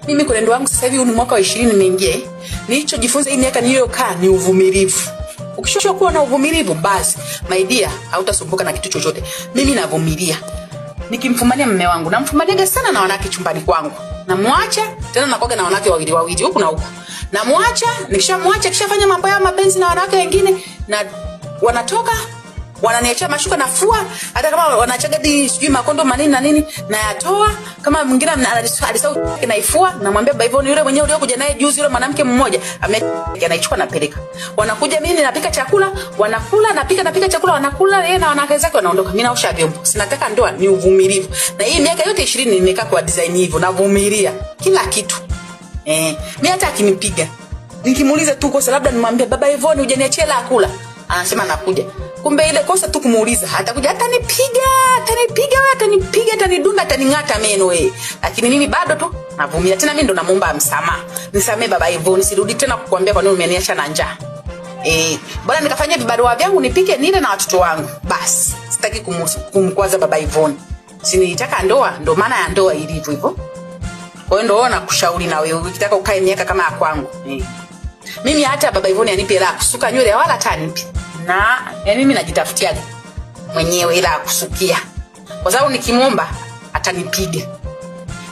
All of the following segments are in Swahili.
Mimi kwa ndoa yangu sasa hivi ni mwaka wa 20 nimeingia. Nilichojifunza hii miaka niliyokaa ni uvumilivu. Ukishakuwa kuwa na uvumilivu basi, my dear, hautasumbuka na kitu chochote. Mimi navumilia. Nikimfumania mume wangu, namfumaniaga sana na wanawake chumbani kwangu. Namwacha, tena nakoga na wanawake wawili huku na huku. Namwacha, nikishamwacha kishafanya mambo ya mapenzi na wanawake wengine na wanatoka wananiachia mashuka nafua, hata kama wanachaga sijui makondo manini na nini na yatoa. Kama mwingine alisahau naifua, namwambia baba Yvonne, yule mwenyewe uliokuja naye juzi, yule mwanamke mmoja anaichukua napeleka. Wanakuja, mimi napika chakula, wanakula, napika chakula, wanakula, yeye na wanawake zake wanaondoka. Mimi naosha vyombo. Sinataka ndoa ni uvumilivu. Na hii miaka yote 20 nimekaa kwa design hivyo, navumilia kila kitu. Mimi hata akinipiga, nikimuuliza tu kosa, labda nimwambie baba Yvonne, hujaniachia la kula, anasema nakuja. Kumbe ile kosa tu kumuuliza, atakuja atanipiga, atanidunga, ataning'ata meno wewe. Lakini mimi bado tu navumilia. Tena mimi ndo namuomba msamaha. Nisamee baba Yvonne, sirudi tena kukuambia kwa nini umeniacha na njaa. Bora nikafanya vibarua vyangu, nipike nile na watoto wangu. Basi, sitaki kumkwaza baba Yvonne. Sinitaka ndoa, ndo maana ya ndoa ilivyo hivyo. Kwa hiyo ndo nakushauri na wewe ukitaka ukae miaka kama ya kwangu. Mimi hata baba Yvonne anipe la kusuka nywele wala tanipi. Na mimi najitafutiaga mwenyewe ila kusukia. Kwa sababu nikimuomba atanipiga.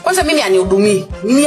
Kwanza mimi anihudumie. Mimi